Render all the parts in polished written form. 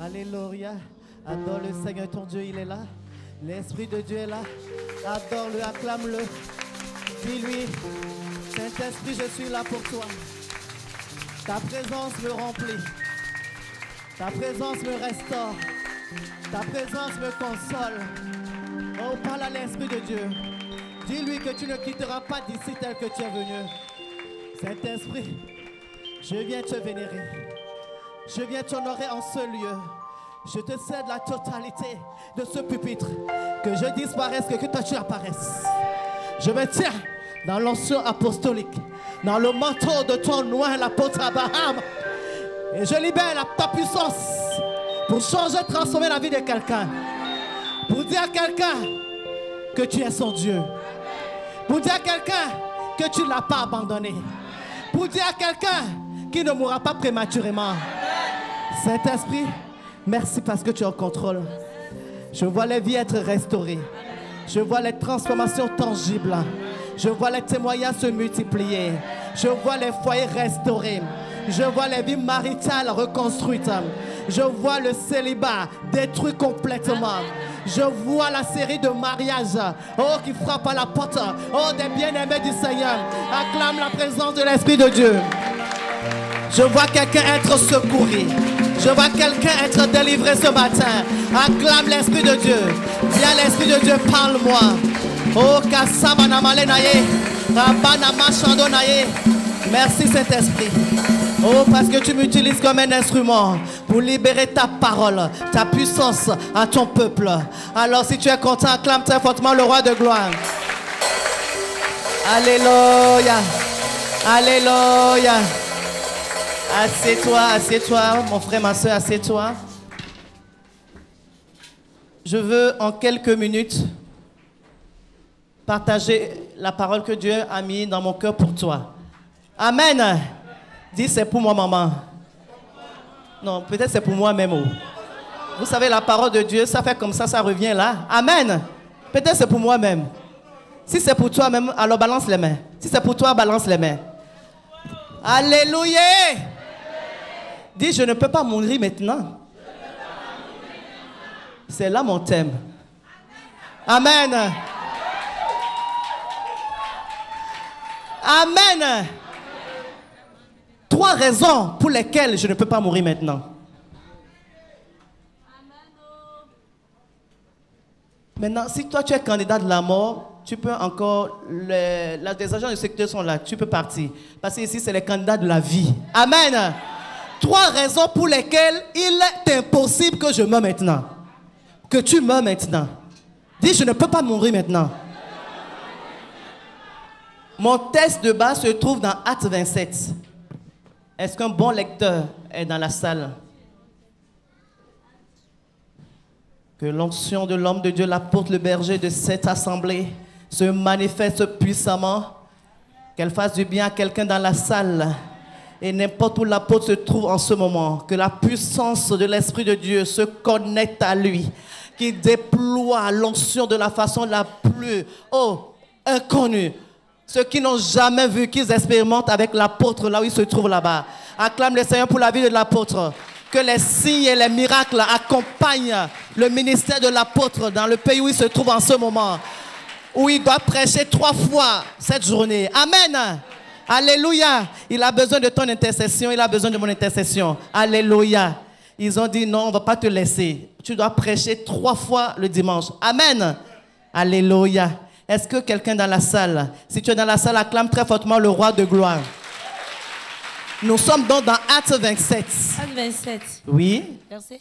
Alléluia. Adore le Seigneur, ton Dieu, il est là. L'Esprit de Dieu est là. Adore-le, acclame-le. Dis-lui, Saint-Esprit, je suis là pour toi. Ta présence me remplit. Ta présence me restaure. Ta présence me console. Oh, parle à l'Esprit de Dieu. Dis-lui que tu ne quitteras pas d'ici tel que tu es venu. Saint-Esprit, je viens te vénérer. Je viens t'honorer en ce lieu. Je te cède la totalité de ce pupitre. Que je disparaisse, que toi tu apparaisses. Je me tiens dans l'onction apostolique, dans le manteau de ton oint, l'apôtre Abraham. Et je libère ta puissance pour changer, transformer la vie de quelqu'un. Pour dire à quelqu'un que tu es son Dieu. Pour dire à quelqu'un que tu ne l'as pas abandonné. Pour dire à quelqu'un qui ne mourra pas prématurément. Saint-Esprit, merci parce que tu es en contrôle. Je vois les vies être restaurées. Je vois les transformations tangibles. Je vois les témoignages se multiplier. Je vois les foyers restaurés. Je vois les vies maritales reconstruites. Je vois le célibat détruit complètement. Je vois la série de mariages, oh, qui frappent à la porte, oh, des bien-aimés du Seigneur. Acclame la présence de l'Esprit de Dieu. Je vois quelqu'un être secouru. Je vois quelqu'un être délivré ce matin. Acclame l'Esprit de Dieu. Viens, l'Esprit de Dieu, parle-moi. Oh, Kassamana Malenaye, Rabanama Chandonaye. Merci, Saint-Esprit. Oh, parce que tu m'utilises comme un instrument pour libérer ta parole, ta puissance à ton peuple. Alors, si tu es content, acclame très fortement le roi de gloire. Alléluia. Alléluia. Assieds-toi, mon frère, ma soeur, assieds-toi. Je veux en quelques minutes partager la parole que Dieu a mise dans mon cœur pour toi. Amen. Dis, c'est pour moi, maman. Non, peut-être c'est pour moi-même. Vous savez, la parole de Dieu, ça fait comme ça revient là. Amen. Peut-être c'est pour moi-même. Si c'est pour toi-même, alors balance les mains. Si c'est pour toi, balance les mains. Alléluia. Dis, je ne peux pas mourir maintenant. C'est là mon thème. Amen. Amen. 3 raisons pour lesquelles je ne peux pas mourir maintenant. Maintenant, si toi tu es candidat de la mort, tu peux encore, les agents du secteur sont là, tu peux partir. Parce que ici, c'est les candidats de la vie. Amen. 3 raisons pour lesquelles il est impossible que je meure maintenant. Que tu meurs maintenant. Dis, je ne peux pas mourir maintenant. Mon texte de base se trouve dans Actes 27. Est-ce qu'un bon lecteur est dans la salle? Que l'onction de l'homme de Dieu, l'apôtre, le berger de cette assemblée, se manifeste puissamment. Qu'elle fasse du bien à quelqu'un dans la salle. Et n'importe où l'apôtre se trouve en ce moment, que la puissance de l'Esprit de Dieu se connecte à lui. Qu'il déploie l'onction de la façon la plus inconnue. Ceux qui n'ont jamais vu, qu'ils expérimentent avec l'apôtre là où il se trouve là-bas. Acclame le Seigneur pour la vie de l'apôtre. Que les signes et les miracles accompagnent le ministère de l'apôtre dans le pays où il se trouve en ce moment. Où il doit prêcher 3 fois cette journée. Amen. Alléluia. Il a besoin de ton intercession, il a besoin de mon intercession. Alléluia. Ils ont dit non, on ne va pas te laisser. Tu dois prêcher 3 fois le dimanche. Amen. Alléluia. Est-ce que quelqu'un dans la salle, si tu es dans la salle, acclame très fortement le roi de gloire. Nous sommes donc dans Actes 27. Actes 27. Oui. Verset.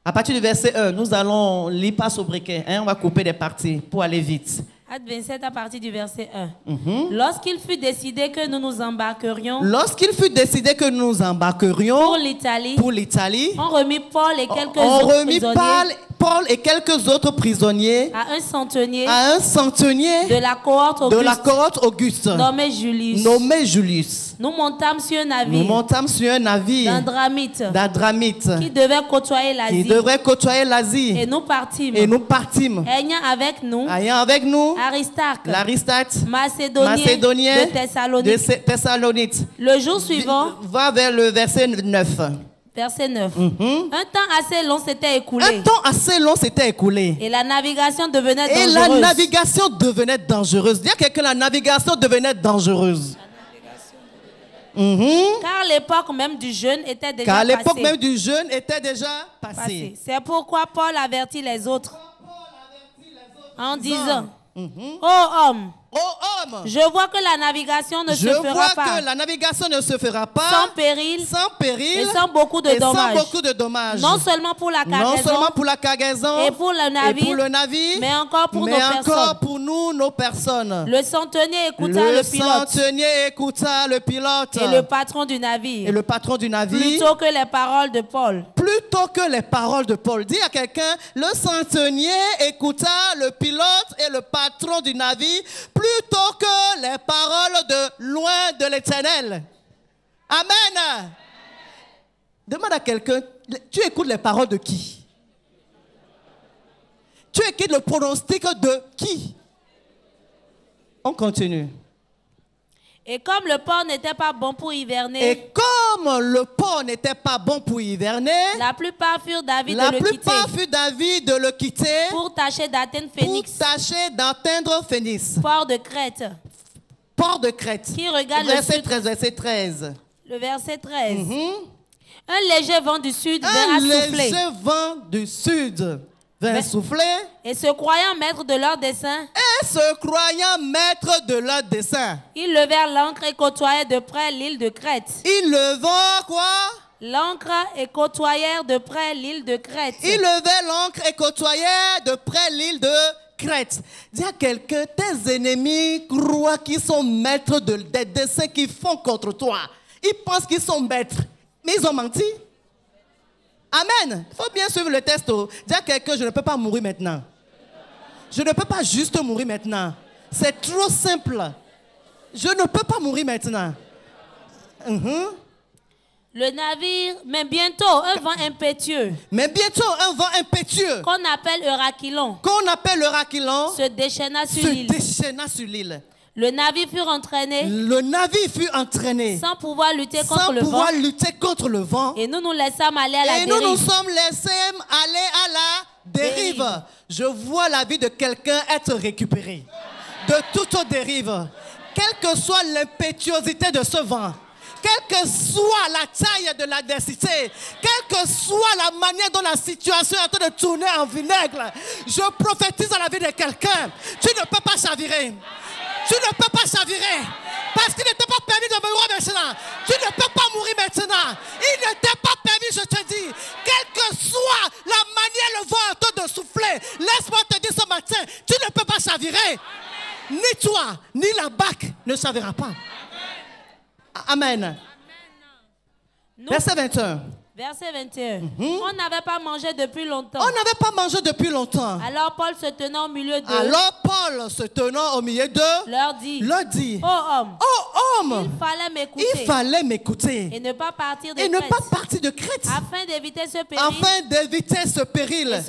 À partir du verset 1, nous allons lire pas sobriquet. On va couper des parties pour aller vite. Actes 27 à partir du verset 1. Lorsqu'il fut décidé que nous nous embarquerions pour l'Italie, on remit Paul et quelques autres prisonniers à un centenier de la cohorte Auguste nommé Julius. Nous montâmes sur un navire d'Adramite qui devait côtoyer l'Asie. Et nous partîmes. Ayant avec nous l'Aristarque, Macédonien de Thessalonique. Le jour suivant, va vers le verset 9. Verset 9. Un temps assez long s'était écoulé. Un temps assez long s'était écoulé. Et la navigation devenait dangereuse. Et la navigation devenait dangereuse. Dis à quelqu'un, la navigation devenait dangereuse. Car l'époque même du jeûne était déjà passée. C'est pourquoi Paul avertit les autres en disant, ô homme, je vois que la navigation ne se fera pas sans péril et sans beaucoup de dommages. Non seulement pour la cargaison et pour le navire, mais encore pour nos personnes. Le centenier écouta le pilote et le patron du navire. Plutôt que les paroles de Paul. Dis à quelqu'un, le centenier écouta le pilote et le patron du navire plutôt que les paroles de loin de l'Éternel. Amen. Demande à quelqu'un, tu écoutes les paroles de qui? Tu écoutes le pronostic de qui? On continue. Et comme le port n'était pas bon pour hiverner, la plupart furent d'avis de le quitter pour tâcher d'atteindre Phénix, port de Crète. Qui regarde verset 13. Le verset 13. Un léger vent du sud vint souffler. Et se croyant maître de leur dessein. Ils levèrent l'ancre et côtoyèrent de près l'île de Crète. L'ancre et côtoyèrent de près l'île de Crète. Dis à quelqu'un, tes ennemis croient qu'ils sont maîtres des desseins qu'ils font contre toi. Ils pensent qu'ils sont maîtres, mais ils ont menti. Amen. Il faut bien suivre le test. Dis à quelqu'un, je ne peux pas mourir maintenant. Je ne peux pas juste mourir maintenant. C'est trop simple. Je ne peux pas mourir maintenant. Le navire, mais bientôt un vent impétueux. Qu'on appelle Eurachylon. Se déchaîna sur l'île. Le navire fut entraîné. Sans pouvoir lutter contre le vent. Et nous nous laissâmes aller à la dérive. Je vois la vie de quelqu'un être récupérée de toute dérive. Quelle que soit l'impétuosité de ce vent, quelle que soit la taille de l'adversité, quelle que soit la manière dont la situation est en train de tourner en vinaigre, je prophétise à la vie de quelqu'un. Tu ne peux pas chavirer. Parce qu'il n'était pas permis de mourir maintenant. Tu ne peux pas mourir maintenant. Il n'était pas permis, je te dis. Quelle que soit la manière, le vent en train de souffler, laisse-moi te dire ce matin, tu ne peux pas chavirer. Ni toi, ni la barque ne chavira pas. Amen. Verset 21. On n'avait pas mangé depuis longtemps. Alors Paul se tenant au milieu d'eux. Leur dit. Ô homme. Il fallait m'écouter. Et ne pas partir de Crète. Afin d'éviter ce péril.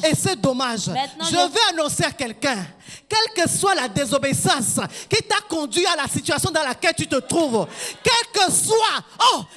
Et ce dommage. Je veux annoncer à quelqu'un, quelle que soit la désobéissance qui t'a conduit à la situation dans laquelle tu te trouves, quelle que soit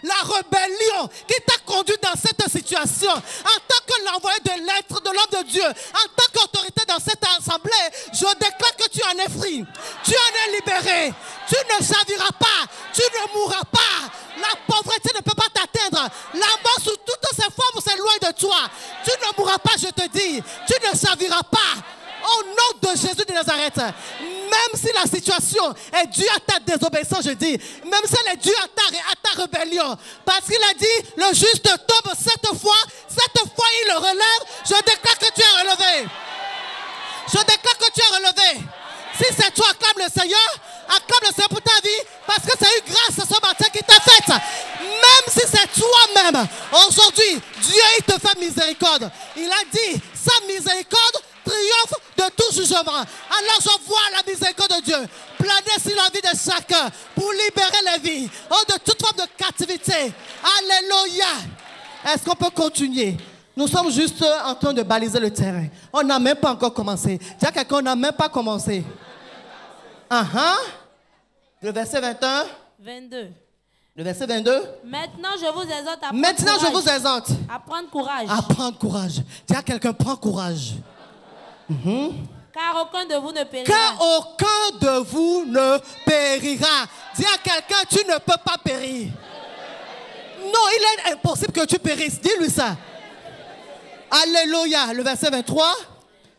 la rébellion qui t'a conduit dans cette situation, en tant que l'envoyé de l'être de l'homme de Dieu, en tant qu'autorité dans cette assemblée, je déclare que tu en es free, tu en es libéré, tu ne chaviras pas, tu ne mourras pas, la pauvreté ne peut pas t'atteindre, la mort sous toutes ses formes c'est loin de toi, tu ne mourras pas, je te dis, tu ne chaviras pas. Au nom de Jésus de Nazareth, même si la situation est due à ta désobéissance, je dis, même si elle est due à ta rébellion, parce qu'il a dit, le juste tombe 7 fois il le relève, je déclare que tu es relevé. Si c'est toi, acclame le Seigneur pour ta vie, parce que c'est une grâce ce matin qui t'a faite. Même si c'est toi-même, aujourd'hui, Dieu il te fait miséricorde. Il a dit, sa miséricorde triomphe de tout jugement. Alors je vois la miséricorde de Dieu planer sur la vie de chacun pour libérer les vies de toute forme de captivité. Alléluia. Est-ce qu'on peut continuer? Nous sommes juste en train de baliser le terrain. On n'a même pas encore commencé. Dis à quelqu'un, on n'a même pas commencé. Le verset 21. 22. Le verset 22. Maintenant, je vous exhorte à prendre courage. À prendre courage. Dis à quelqu'un, prends courage. Car aucun de vous ne périra. Car aucun de vous ne périra. Dis à quelqu'un, tu ne peux pas périr. Non, il est impossible que tu périsses. Dis-lui ça. Alléluia. Le verset 23.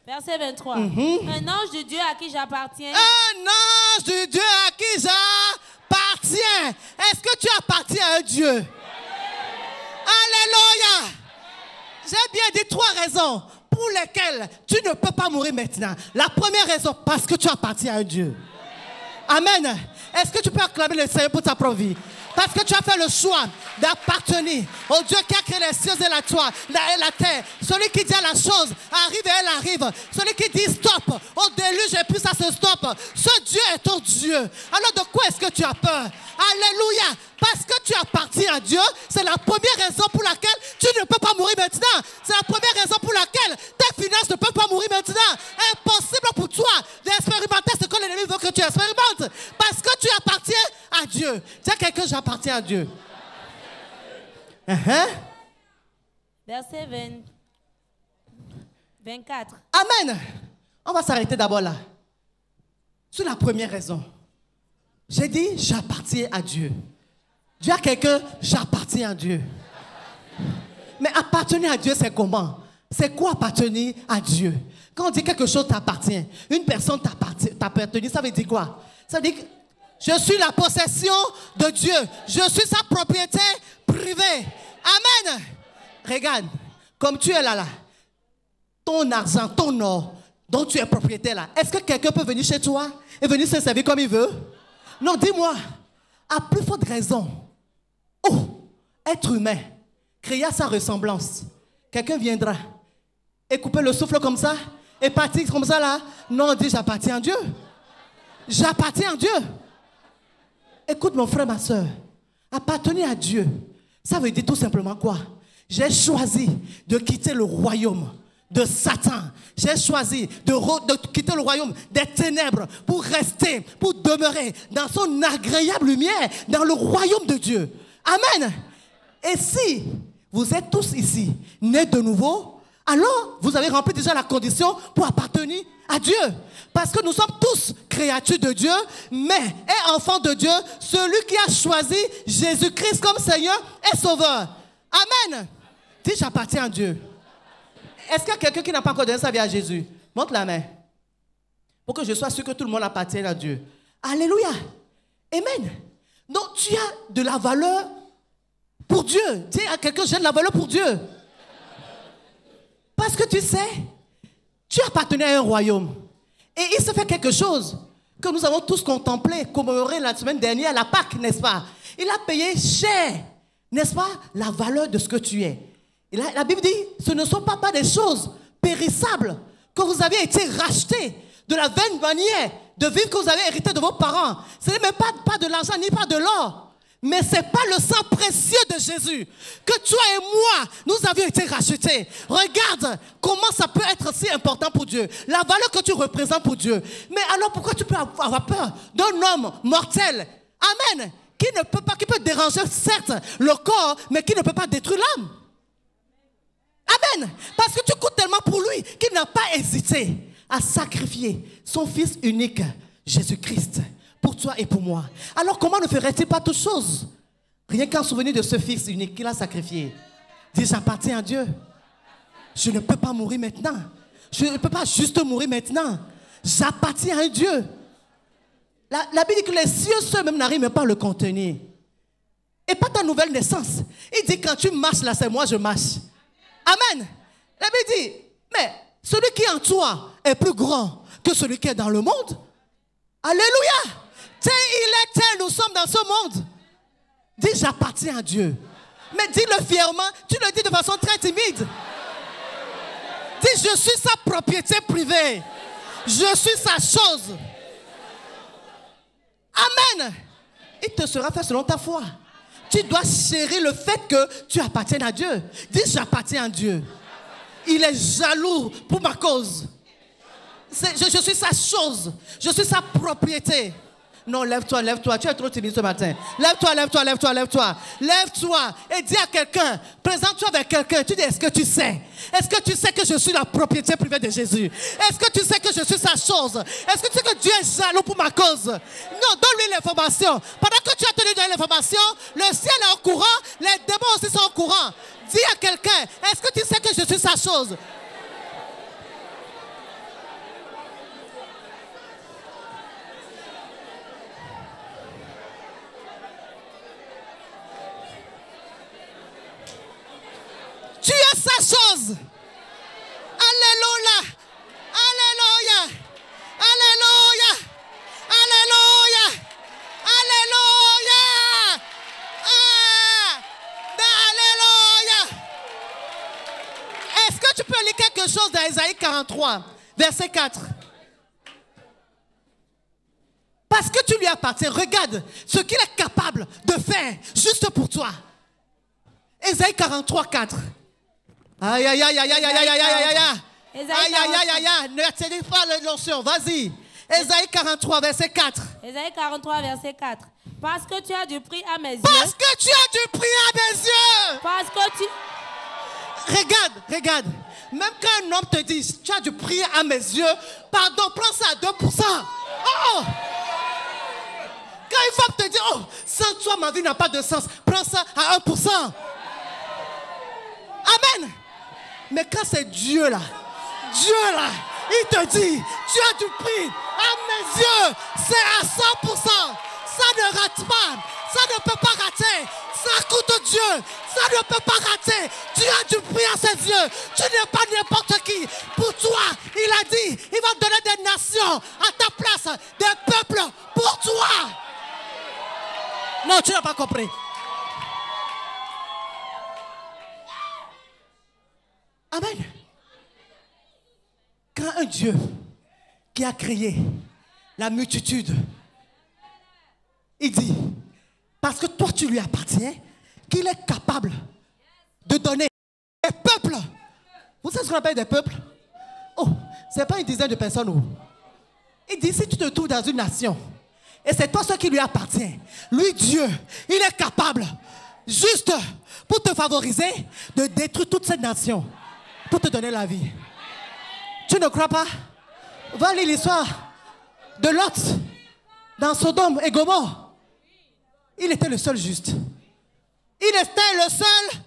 Verset 23. Un ange de Dieu à qui j'appartiens. Un ange de Dieu à qui j'appartiens. Est-ce que tu appartiens à un Dieu? Alléluia. J'ai bien dit 3 raisons pour lesquelles tu ne peux pas mourir maintenant. La première raison, parce que tu appartiens à un Dieu. Amen. Est-ce que tu peux acclamer le Seigneur pour ta propre vie? Parce que tu as fait le choix d'appartenir au Dieu qui a créé les cieux et la terre. Celui qui dit à la chose, arrive et elle arrive. Celui qui dit stop, au déluge et puis ça se stoppe. Ce Dieu est ton Dieu. Alors de quoi est-ce que tu as peur? Alléluia. Parce que tu appartiens à Dieu, c'est la première raison pour laquelle tu ne peux pas mourir maintenant. C'est la première raison pour laquelle tes finances ne peuvent pas mourir maintenant. Impossible pour toi d'expérimenter ce que l'ennemi veut que tu expérimentes. Parce que tu appartiens à Dieu. Dis à quelqu'un, j'appartiens à Dieu. Verset 24. Amen. On va s'arrêter d'abord là. C'est la première raison. J'ai dit, j'appartiens à Dieu. Dis à quelqu'un, j'appartiens à Dieu. Mais appartenir à Dieu, c'est comment? C'est quoi appartenir à Dieu? Quand on dit quelque chose t'appartient, une personne t'appartient, ça veut dire quoi? Ça veut dire que je suis la possession de Dieu. Je suis sa propriété privée. Amen. Regarde, comme tu es là, ton argent, ton or, dont tu es propriétaire là, est-ce que quelqu'un peut venir chez toi et venir se servir comme il veut? Non, dis-moi, à plus forte raison, être humain, créer sa ressemblance, quelqu'un viendra et couper le souffle comme ça et partir comme ça là. Non, on dit j'appartiens à Dieu. J'appartiens à Dieu. Écoute mon frère, ma soeur, appartenir à Dieu, ça veut dire tout simplement quoi? J'ai choisi de quitter le royaume de Satan. J'ai choisi de quitter le royaume des ténèbres pour rester, pour demeurer dans son agréable lumière, dans le royaume de Dieu. Amen. Et si vous êtes tous ici, nés de nouveau, alors vous avez rempli déjà la condition pour appartenir à Dieu. Parce que nous sommes tous créatures de Dieu, mais et enfants de Dieu, celui qui a choisi Jésus-Christ comme Seigneur et Sauveur. Amen. Dis, j'appartiens à Dieu. Est-ce qu'il y a quelqu'un qui n'a pas encore donné sa vie à Jésus? Montre la main. Pour que je sois sûr que tout le monde appartient à Dieu. Alléluia. Amen. Donc tu as de la valeur pour Dieu. Dis à quelqu'un, j'ai de la valeur pour Dieu. Parce que tu sais, tu appartenais à un royaume. Et il se fait quelque chose que nous avons tous contemplé, commémoré la semaine dernière, la Pâque, n'est-ce pas? Il a payé cher, n'est-ce pas, la valeur de ce que tu es. Et la Bible dit, ce ne sont pas des choses périssables, que vous avez été rachetés de la vaine manière de vivre que vous avez hérité de vos parents. Ce n'est même pas de l'argent ni pas de l'or. Mais ce n'est pas le sang précieux de Jésus que toi et moi, nous avions été rachetés. Regarde comment ça peut être si important pour Dieu. La valeur que tu représentes pour Dieu. Mais alors pourquoi tu peux avoir peur d'un homme mortel? Amen. Qui peut déranger certes le corps, mais qui ne peut pas détruire l'âme. Amen. Parce que tu coûtes tellement pour lui qu'il n'a pas hésité à sacrifier son fils unique, Jésus-Christ, pour toi et pour moi. Alors comment ne ferait-il pas toutes choses? Rien qu'en souvenir de ce fils unique qu'il a sacrifié. Dis, j'appartiens à Dieu. Je ne peux pas mourir maintenant. Je ne peux pas juste mourir maintenant. J'appartiens à un Dieu. La Bible dit que les cieux eux-mêmes n'arrivent même pas à le contenir. Et pas ta nouvelle naissance. Il dit, quand tu marches là, c'est moi je marche. Amen. La Bible dit, mais celui qui est en toi est plus grand que celui qui est dans le monde. Alléluia. Tel il est, tel nous sommes dans ce monde. Dis, j'appartiens à Dieu. Mais dis-le fièrement, tu le dis de façon très timide. Dis, je suis sa propriété privée. Je suis sa chose. Amen. Il te sera fait selon ta foi. Tu dois chérir le fait que tu appartiennes à Dieu. Dis, j'appartiens à Dieu. Il est jaloux pour ma cause. Je suis sa chose. Je suis sa propriété. Non, lève-toi, lève-toi. Tu es trop timide ce matin. Lève-toi, lève-toi, lève-toi, lève-toi. Lève-toi et dis à quelqu'un, présente-toi avec quelqu'un. Tu dis, est-ce que tu sais? Est-ce que tu sais que je suis la propriété privée de Jésus? Est-ce que tu sais que je suis sa chose? Est-ce que tu sais que Dieu est jaloux pour ma cause? Non, donne-lui l'information. Pendant que tu as tenu donner l'information, le ciel est au courant, les démons aussi sont au courant. Dis à quelqu'un, est-ce que tu sais que je suis sa chose? Tu es sa chose. Alléluia. Alléluia. Alléluia. Alléluia. Alléluia. Alléluia. Est-ce que tu peux lire quelque chose dans Ésaïe 43, verset 4? Parce que tu lui appartiens, regarde ce qu'il est capable de faire juste pour toi. Ésaïe 43, 4. Aïe, aïe, aïe, aïe, aïe, aïe, aïe, aïe, aïe, aïe, aïe, aïe, aïe, aïe, ne t'attendez pas à l'onction, vas-y. Ésaïe 43, verset 4. Ésaïe 43, verset 4. Parce que tu as du prix à mes yeux. Parce que tu as du prix à mes yeux. Parce que tu... Regarde, regarde. Même quand un homme te dit, tu as du prix à mes yeux, pardon, prends ça à 2%. Oh! Quand une femme te dit, oh, sans toi, ma vie n'a pas de sens, prends ça à 1%. Amen. Mais quand c'est Dieu là, il te dit, tu as du prix à mes yeux, c'est à 100%. Ça ne rate pas, ça ne peut pas rater. Ça coûte Dieu, ça ne peut pas rater. Tu as du prix à ses yeux. Tu n'es pas n'importe qui. Pour toi, il a dit, il va donner des nations à ta place, des peuples pour toi. Non, tu n'as pas compris. Amen. Quand un Dieu qui a créé la multitude, il dit, parce que toi tu lui appartiens, qu'il est capable de donner des peuples. Vous savez ce qu'on appelle des peuples? Oh, ce n'est pas une dizaine de personnes. Oh. Il dit, si tu te trouves dans une nation, et c'est toi ce qui lui appartient, lui Dieu, il est capable, juste pour te favoriser, de détruire toute cette nation, pour te donner la vie. Tu ne crois pas? Va lire l'histoire de Lot dans Sodome et Gomorrhe. Il était le seul juste. Il était le seul.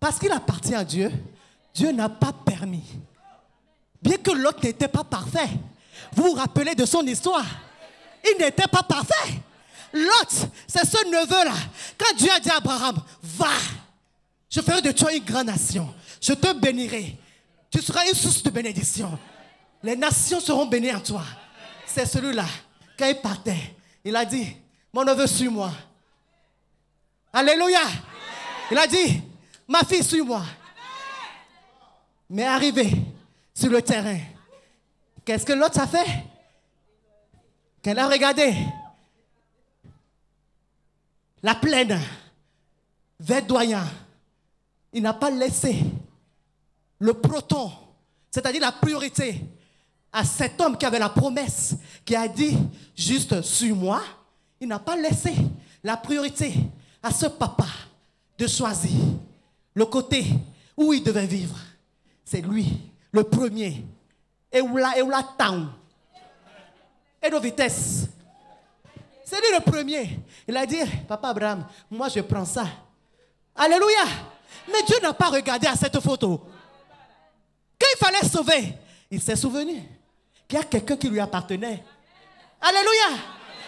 Parce qu'il appartient à Dieu, Dieu n'a pas permis. Bien que Lot n'était pas parfait. Vous vous rappelez de son histoire? Il n'était pas parfait. Lot, c'est ce neveu-là. Quand Dieu a dit à Abraham, va, je ferai de toi une grande nation. Je te bénirai. Tu seras une source de bénédiction. Les nations seront bénies en toi. C'est celui-là. Quand il partait, il a dit, mon neveu, suis-moi. Alléluia. Il a dit, ma fille, suis-moi. Mais arrivé sur le terrain, qu'est-ce que l'autre a fait? Qu'elle a regardé la plaine verdoyante. Il n'a pas laissé le proton, c'est-à-dire la priorité, à cet homme qui avait la promesse, qui a dit juste suis-moi. Il n'a pas laissé la priorité à ce papa de choisir le côté où il devait vivre. C'est lui, le premier. Et où la town. Et nos vitesses. C'est lui le premier. Il a dit, papa Abraham, moi je prends ça. Alléluia. Mais Dieu n'a pas regardé à cette photo. Quand il fallait sauver, il s'est souvenu qu'il y a quelqu'un qui lui appartenait. Alléluia.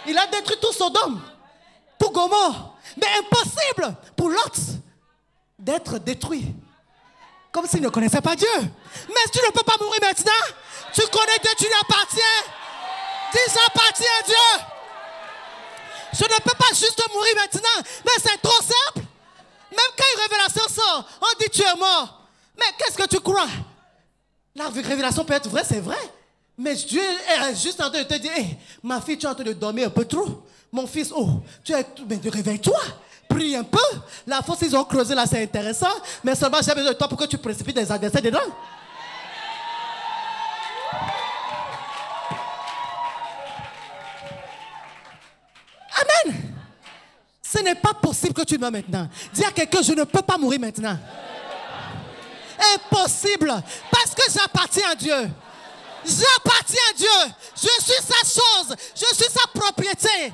Il a détruit tout Sodome, tout Gomorrhe. Mais impossible pour l'autre d'être détruit. Comme s'il ne connaissait pas Dieu. Mais tu ne peux pas mourir maintenant. Tu connais Dieu, tu lui appartiens. Dis, j'appartiens à Dieu. Je ne peux pas juste mourir maintenant. Mais c'est trop simple. Même quand une révélation sort, on dit tu es mort. Mais qu'est-ce que tu crois? La révélation peut être vraie, c'est vrai. Mais Dieu est juste en train de te dire, hey, ma fille, tu es en train de dormir un peu trop. Mon fils, oh, tu es... Mais réveille-toi. Prie un peu. La fosse, ils ont creusé là, c'est intéressant. Mais seulement, j'ai besoin de toi pour que tu précipites des adversaires dedans. Ce n'est pas possible que tu meurs maintenant. Dis à quelqu'un, je ne peux pas mourir maintenant. Impossible. Parce que j'appartiens à Dieu. J'appartiens à Dieu. Je suis sa chose. Je suis sa propriété.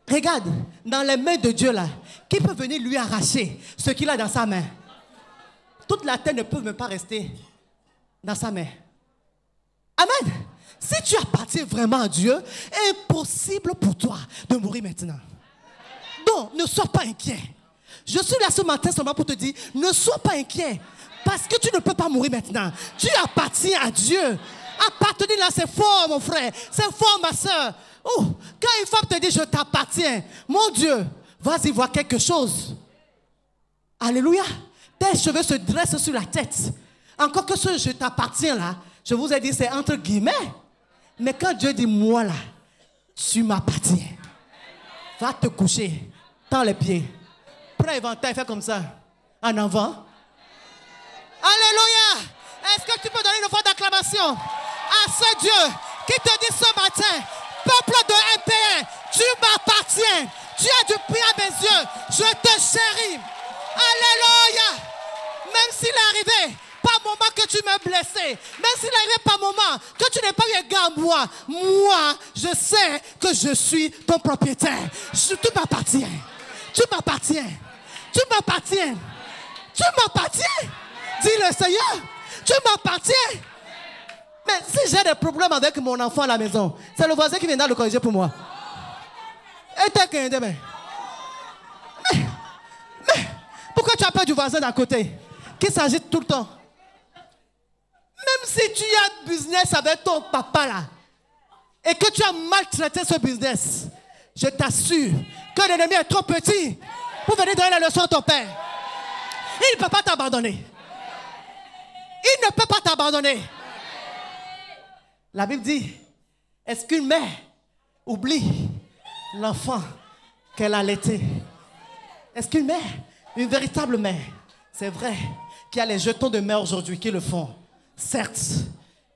Regarde, dans les mains de Dieu là, qui peut venir lui arracher ce qu'il a dans sa main? Toute la terre ne peut même pas rester dans sa main. Amen. Si tu appartiens vraiment à Dieu, impossible pour toi de mourir maintenant. Donc, ne sois pas inquiet. Je suis là ce matin seulement pour te dire, ne sois pas inquiet. Parce que tu ne peux pas mourir maintenant. Tu appartiens à Dieu. Appartenir là, c'est fort, mon frère. C'est fort, ma soeur. Oh, quand une femme te dit, je t'appartiens, mon Dieu, vas-y voir quelque chose. Alléluia. Tes cheveux se dressent sur la tête. Encore que ce je t'appartiens là, je vous ai dit, c'est entre guillemets. Mais quand Dieu dit, moi là, tu m'appartiens. Va te coucher, tends les pieds. Prends l'éventail, fais comme ça. En avant. Alléluia. Est-ce que tu peux donner une voix d'acclamation à ce Dieu qui te dit ce matin, peuple de MPN, tu m'appartiens. Tu as du prix à mes yeux. Je te chéris. Alléluia. Même s'il est arrivé par moment que tu m'as blessé, même s'il est arrivé par moment que tu n'es pas eu égard à moi, je sais que je suis ton propriétaire. Tu m'appartiens. Tu m'appartiens. Tu m'appartiens. Tu m'appartiens. Dis le Seigneur, tu m'appartiens. Mais si j'ai des problèmes avec mon enfant à la maison, c'est le voisin qui viendra le corriger pour moi. Et mais pourquoi tu as peur du voisin d'à côté qui s'agite tout le temps? Même si tu as business avec ton papa là et que tu as maltraité ce business, je t'assure que l'ennemi est trop petit pour venir donner la leçon à ton père. Il ne peut pas t'abandonner. Il ne peut pas t'abandonner. La Bible dit, est-ce qu'une mère oublie l'enfant qu'elle a allaité? Est-ce qu'une mère, une véritable mère, c'est vrai qu'il y a les jetons de mère aujourd'hui qui le font, certes,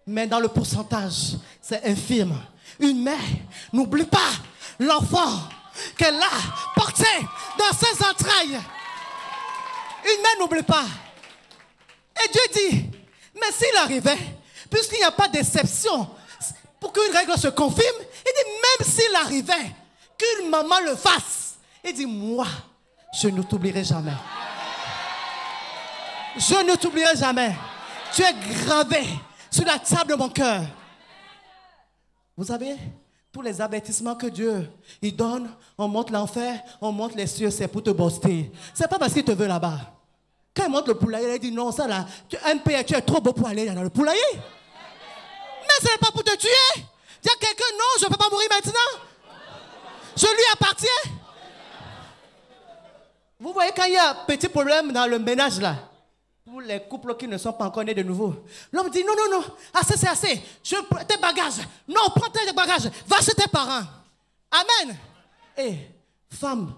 mais dans le pourcentage, c'est infime. Une mère n'oublie pas l'enfant qu'elle a porté dans ses entrailles. Une mère n'oublie pas. Et Dieu dit, mais s'il arrivait, puisqu'il n'y a pas d'exception, pour qu'une règle se confirme, il dit, même s'il arrivait, qu'une maman le fasse, il dit, moi, je ne t'oublierai jamais. Je ne t'oublierai jamais. Tu es gravé sur la table de mon cœur. Vous savez, tous les avertissements que Dieu il donne, on monte l'enfer, on monte les cieux, c'est pour te boster. C'est pas parce qu'il te veut là-bas. Quand il monte le poulailler, il dit non, ça là, tu es trop beau pour aller dans le poulailler. Mais ce n'est pas pour te tuer. Dis à quelqu'un, non, je ne peux pas mourir maintenant. Je lui appartiens. Vous voyez quand il y a un petit problème dans le ménage là, pour les couples qui ne sont pas encore nés de nouveau, l'homme dit non, non, non, assez c'est assez. Tes bagages, non, prends tes bagages, va chez tes parents. Amen. Et femme,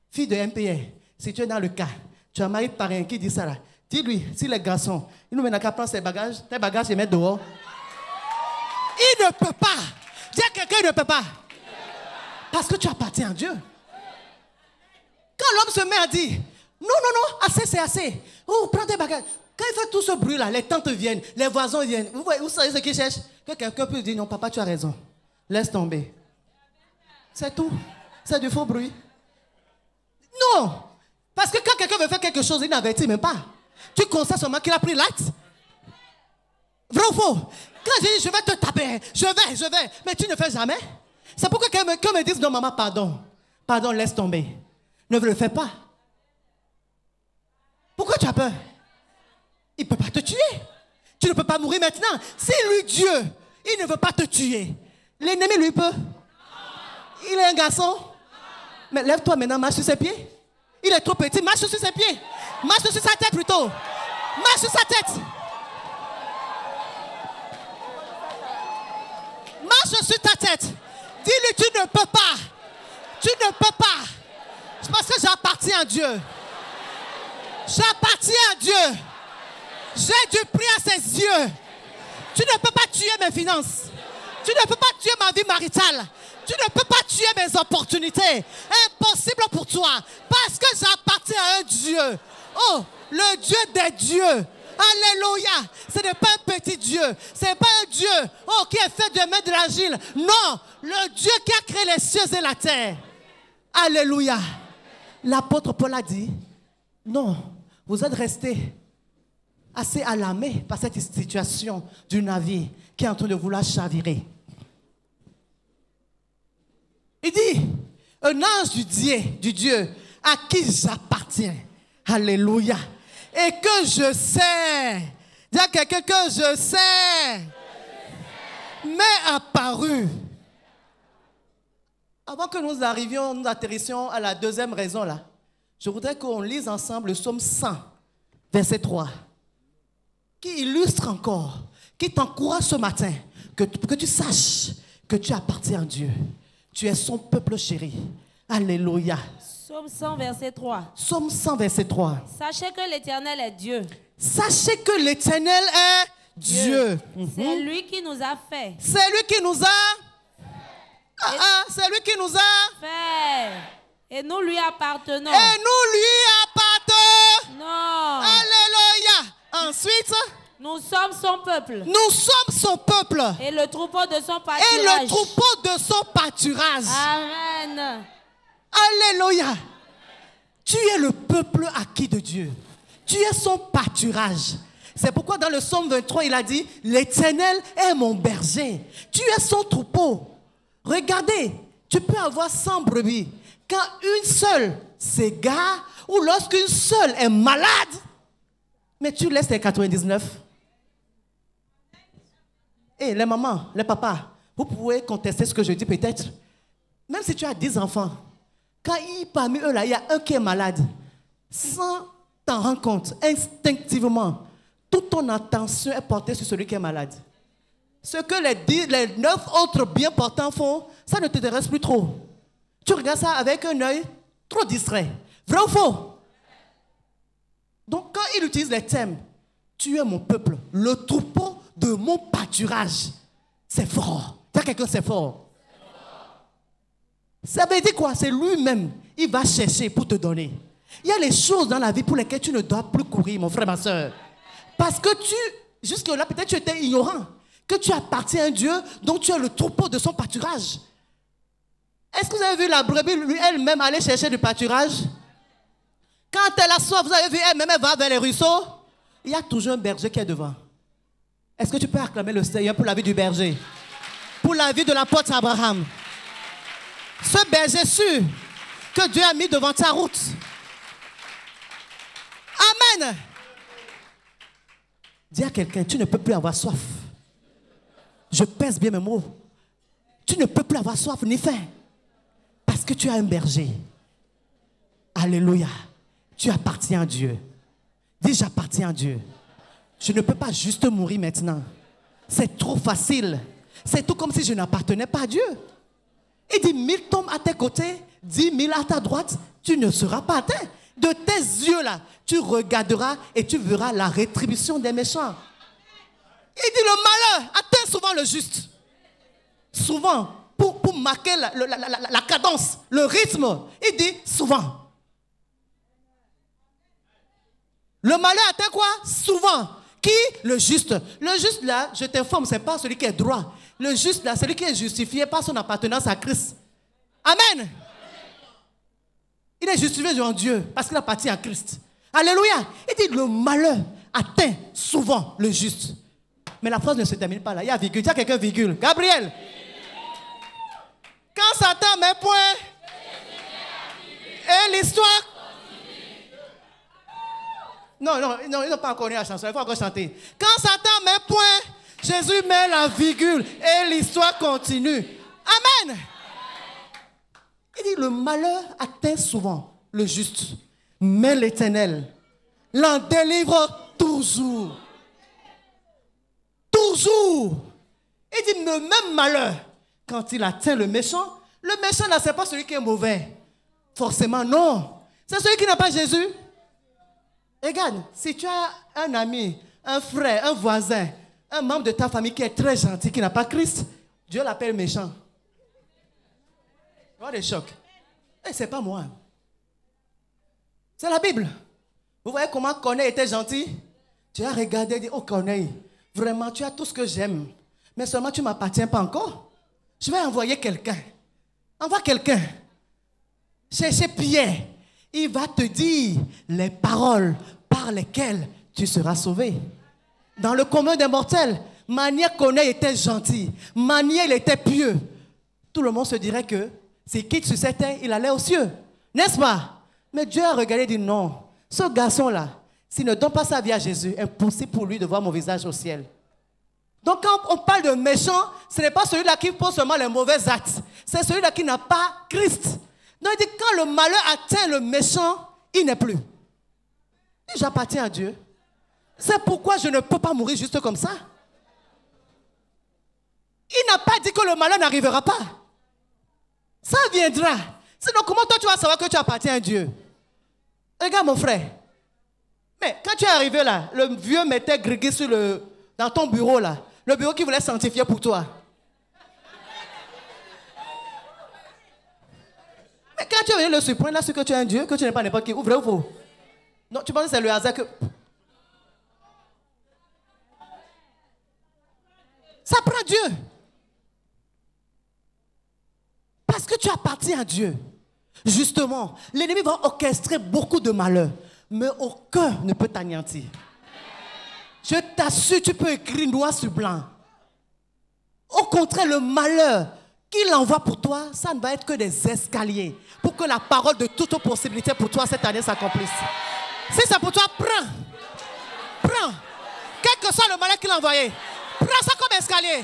fille de MPA, si tu es dans le cas, tu as un mari parrain qui dit ça là, dis-lui, si les garçons, il nous met qu'à prendre ses bagages, tes bagages, les mettre dehors. Il ne peut pas. Dis à quelqu'un, il ne peut pas. Parce que tu appartiens à Dieu. Quand l'homme se met à dire, non, non, non, assez, c'est assez. Oh, prends tes bagages. Quand il fait tout ce bruit-là, les tantes viennent, les voisins viennent. Vous voyez, vous savez ce qu'ils cherchent? Que quelqu'un puisse dire, non, papa, tu as raison. Laisse tomber. C'est tout. C'est du faux bruit. Non. Parce que quand quelqu'un veut faire quelque chose, il n'avertit même pas. Tu constates seulement qu'il a pris l'acte. Vrai ou faux? Quand je dis, je vais te taper, je vais. Mais tu ne fais jamais. C'est pourquoi quand me disent, non, maman, pardon. Pardon, laisse tomber. Ne le fais pas. Pourquoi tu as peur? Il ne peut pas te tuer. Tu ne peux pas mourir maintenant. C'est lui Dieu. Il ne veut pas te tuer. L'ennemi lui peut. Il est un garçon. Mais lève-toi maintenant, marche sur ses pieds. Il est trop petit, marche sur ses pieds. Marche sur sa tête plutôt. Marche sur sa tête. Marche sur ta tête. Dis-lui, tu ne peux pas. Tu ne peux pas. C'est parce que j'appartiens à Dieu. J'appartiens à Dieu. J'ai du prix à ses yeux. Tu ne peux pas tuer mes finances. Tu ne peux pas tuer ma vie maritale. Tu ne peux pas tuer mes opportunités. Impossible pour toi. Parce que j'appartiens à un Dieu. Oh, le Dieu des dieux. Alléluia. Ce n'est pas un petit Dieu. Ce n'est pas un Dieu qui est fait de main de l'agile. Non, le Dieu qui a créé les cieux et la terre. Alléluia. L'apôtre Paul a dit, non, vous êtes restés assez alarmés par cette situation du navire qui est en train de vouloir chavirer. Il dit, un ange du Dieu à qui j'appartiens. Alléluia. Et que je sais. Dis à quelqu'un que je sais. M'est apparu. Avant que nous arrivions, nous atterrissions à la deuxième raison là. Je voudrais qu'on lise ensemble le psaume 100, verset 3. Qui illustre encore, qui t'encourage ce matin, que tu saches que tu appartiens à Dieu. Tu es son peuple chéri. Alléluia. Psaume 100, verset 3. Psaume 100, verset 3. Sachez que l'Éternel est Dieu. Sachez que l'Éternel est Dieu. C'est lui qui nous a fait. C'est lui qui nous a... c'est lui qui nous a... fait. Et nous lui appartenons. Et nous lui appartenons. Non. Alléluia. Ensuite... Nous sommes son peuple. Nous sommes son peuple. Et le troupeau de son pâturage. Et le troupeau de son pâturage. Amen. Alléluia. Tu es le peuple acquis de Dieu. Tu es son pâturage. C'est pourquoi dans le psaume 23, il a dit, l'Éternel est mon berger. Tu es son troupeau. Regardez, tu peux avoir 100 brebis. Quand une seule s'égare ou lorsqu'une seule est malade, mais tu laisses les 99. Et les mamans, les papas, vous pouvez contester ce que je dis peut-être. Même si tu as 10 enfants, quand parmi eux, là, il y a un qui est malade, sans t'en rendre compte, instinctivement, toute ton attention est portée sur celui qui est malade. Ce que les 9 autres bien portants font, ça ne t'intéresse plus trop. Tu regardes ça avec un œil trop distrait. Vrai ou faux? Donc quand il utilise les thèmes, tu es mon peuple, le troupeau de mon pâturage, c'est fort. Dis à quelqu'un, c'est fort. Ça veut dire quoi? C'est lui-même. Il va chercher pour te donner. Il y a les choses dans la vie pour lesquelles tu ne dois plus courir, mon frère, ma soeur. Parce que jusque-là, peut-être tu étais ignorant. Que tu appartiens à un Dieu dont tu es le troupeau de son pâturage. Est-ce que vous avez vu la brebis elle-même aller chercher du pâturage? Quand elle a soif, vous avez vu elle-même, elle va vers les ruisseaux. Il y a toujours un berger qui est devant. Est-ce que tu peux acclamer le Seigneur pour la vie du berger? Pour la vie de l'apôtre Abraham. Ce berger sûr que Dieu a mis devant ta route. Amen. Dis à quelqu'un, tu ne peux plus avoir soif. Je pèse bien mes mots. Tu ne peux plus avoir soif ni faim. Parce que tu as un berger. Alléluia. Tu appartiens à Dieu. Dis, j'appartiens à Dieu. Je ne peux pas juste mourir maintenant. C'est trop facile. C'est tout comme si je n'appartenais pas à Dieu. Il dit, 1000 tombent à tes côtés, 10 000 à ta droite, tu ne seras pas atteint. De tes yeux là, tu regarderas et tu verras la rétribution des méchants. Il dit, le malheur atteint souvent le juste. Souvent, pour marquer la cadence, le rythme, il dit souvent. Le malheur atteint quoi? Souvent. Qui? Le juste. Le juste là, je t'informe, ce n'est pas celui qui est droit. Le juste là, celui qui est justifié par son appartenance à Christ. Amen. Il est justifié devant Dieu parce qu'il appartient à Christ. Alléluia. Il dit le malheur atteint souvent le juste. Mais la phrase ne se termine pas là. Il y a virgule. Il y a quelqu'un virgule. Gabriel. Quand Satan met point et l'histoire... Non, ils n'ont pas encore connu la chanson, il faut encore chanter. Quand Satan met point, Jésus met la virgule et l'histoire continue. Amen. Il dit, le malheur atteint souvent le juste, mais l'Éternel l'en délivre toujours. Toujours. Il dit, le même malheur, quand il atteint le méchant là, ce n'est pas celui qui est mauvais. Forcément, non. C'est celui qui n'a pas Jésus. Regarde, si tu as un ami, un frère, un voisin, un membre de ta famille qui est très gentil, qui n'a pas Christ, Dieu l'appelle méchant. Avoir des chocs. Et c'est pas moi. C'est la Bible. Vous voyez comment Corneille était gentil? Tu as regardé et dit, oh Corneille, vraiment, tu as tout ce que j'aime. Mais seulement tu ne m'appartiens pas encore. Je vais envoyer quelqu'un. Envoie quelqu'un. Cherchez Pierre. Il va te dire les paroles par lesquelles tu seras sauvé. Dans le commun des mortels, manière Corneille était gentil. Manière il était pieux. Tout le monde se dirait que s'il quitte sur cette terre, il allait aux cieux. N'est-ce pas? Mais Dieu a regardé et dit non. Ce garçon-là, s'il ne donne pas sa vie à Jésus, impossible pour lui de voir mon visage au ciel. Donc quand on parle de méchant, ce n'est pas celui-là qui pose seulement les mauvais actes. C'est celui-là qui n'a pas Christ. Donc il dit quand le malheur atteint le méchant, il n'est plus. Et j'appartiens à Dieu. C'est pourquoi je ne peux pas mourir juste comme ça. Il n'a pas dit que le malheur n'arrivera pas. Ça viendra. Sinon, comment toi tu vas savoir que tu appartiens à Dieu? Regarde mon frère. Mais quand tu es arrivé là, le vieux mettait Grégui dans ton bureau là. Le bureau qui voulait sanctifier pour toi. Mais quand tu es venu le surprendre là, c'est que tu es un Dieu, que tu n'es pas n'importe qui. Ou vrai ou faux? Non, tu penses que c'est le hasard que... Ça prend Dieu. Parce que tu appartiens à Dieu. Justement, l'ennemi va orchestrer beaucoup de malheurs, mais aucun ne peut t'anéantir. Je t'assure, tu peux écrire noir sur blanc. Au contraire, le malheur qu'il envoie pour toi, ça ne va être que des escaliers pour que la parole de toute possibilité pour toi cette année s'accomplisse. Si c'est pour toi, prends. Prends. Quel que soit le malheur qu'il a envoyé, prends ça comme escalier.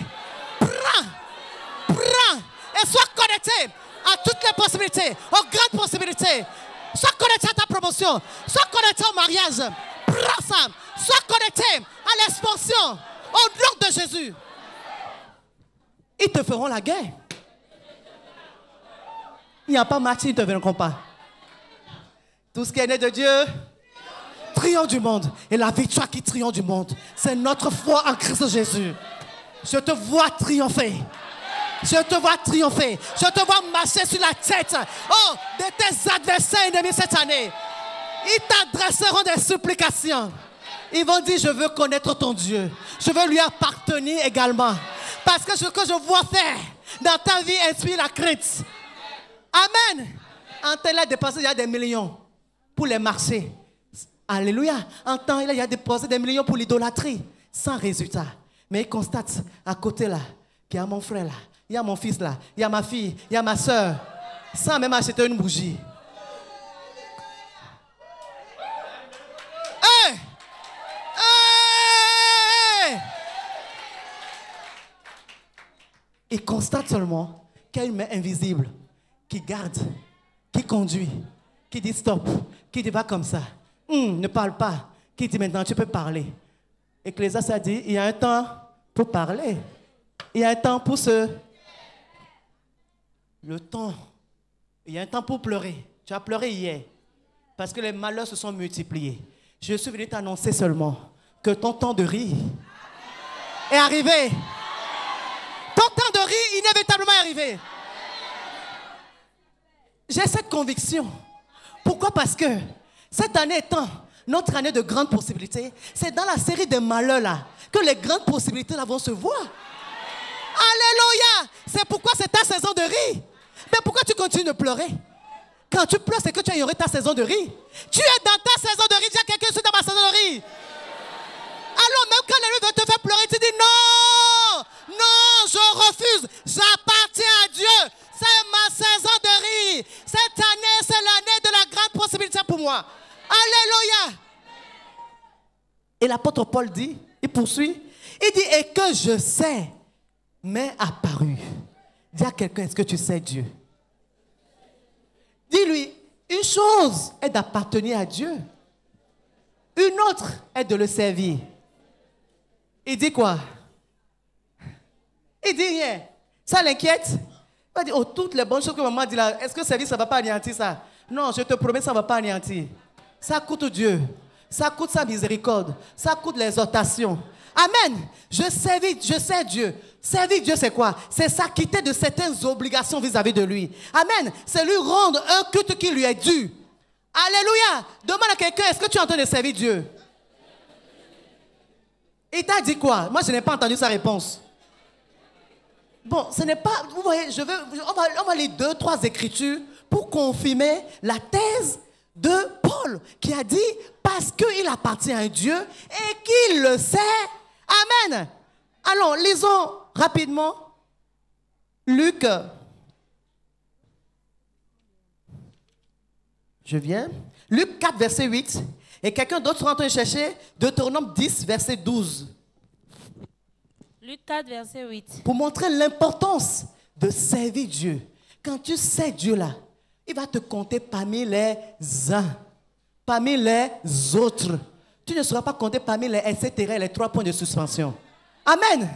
Prends. Prends. Et sois connecté à toutes les possibilités, aux grandes possibilités. Sois connecté à ta promotion. Sois connecté au mariage. Prends ça. Sois connecté à l'expansion. Au nom de Jésus. Ils te feront la guerre. Il n'y a pas martyr, ils ne te vaincront pas. Tout ce qui est né de Dieu triomphe du monde. Et la victoire qui triomphe du monde, c'est notre foi en Christ Jésus. Je te vois triompher. Je te vois triompher. Je te vois marcher sur la tête de tes adversaires ennemis cette année. Ils t'adresseront des supplications. Ils vont dire, je veux connaître ton Dieu. Je veux lui appartenir également. Parce que ce que je vois faire dans ta vie inspire la crainte. Amen. En temps, il a dépensé il y a des millions pour les marchés. Alléluia. En temps, il a dépensé des millions pour l'idolâtrie. Sans résultat. Mais il constate à côté là, qu'il y a mon frère là, il y a mon fils là, il y a ma fille, il y a ma soeur. Sans même acheter une bougie. Hey! Hey! Il constate seulement qu'il y a une main invisible qui garde, qui conduit, qui dit stop, qui dit va comme ça. Ne parle pas. Qui dit maintenant tu peux parler. Ecclésiaste a dit il y a un temps pour parler. Il y a un temps pour le temps. Il y a un temps pour pleurer. Tu as pleuré hier parce que les malheurs se sont multipliés. Je suis venu t'annoncer seulement que ton temps de rire est arrivé. Ton temps de rire inévitablement est arrivé. J'ai cette conviction. Pourquoi? Parce que cette année étant notre année de grandes possibilités, c'est dans la série des malheurs là que les grandes possibilités là vont se voir. Alléluia! C'est pourquoi c'est ta saison de rire. Mais pourquoi tu continues de pleurer? Quand tu pleures, c'est que tu as ignoré ta saison de rire. Tu es dans ta saison de rire. Dis à quelqu'un, je suis dans ma saison de rire. Alors même quand l'ennemi veut te faire pleurer, tu dis non! Non, je refuse. J'appartiens à Dieu. C'est ma saison de rire. Cette année, c'est l'année de la grande possibilité pour moi. Alléluia! Et l'apôtre Paul dit, il poursuit, il dit, et que je sais, m'est apparu. Dis à quelqu'un, est-ce que tu sais Dieu? Dis-lui, une chose est d'appartenir à Dieu. Une autre est de le servir. Il dit quoi? Il dit rien. Ça l'inquiète? Il va dire, oh, toutes les bonnes choses que maman dit là, est-ce que servir, ça ne va pas anéantir ça? Non, je te promets, ça ne va pas anéantir. Ça coûte Dieu. Ça coûte sa miséricorde. Ça coûte l'exhortation. Amen. Je sais Dieu. Servir Dieu, c'est quoi? C'est s'acquitter de certaines obligations vis-à-vis de lui. Amen. C'est lui rendre un culte qui lui est dû. Alléluia. Demande à quelqu'un, est-ce que tu es en train de servir Dieu? Il t'a dit quoi? Moi, je n'ai pas entendu sa réponse. Bon, ce n'est pas... Vous voyez, on va lire 2, 3 écritures pour confirmer la thèse de Paul qui a dit parce qu'il appartient à un Dieu et qu'il le sait. Amen. Alors, lisons rapidement Luc. Je viens. Luc 4, verset 8. Et quelqu'un d'autre sera en train de chercher Deutéronome 10, verset 12. Luc 4, verset 8. Pour montrer l'importance de servir Dieu. Quand tu sais Dieu là, il va te compter parmi les uns, parmi les autres. Tu ne seras pas compté parmi les etc., les 3 points de suspension. Amen.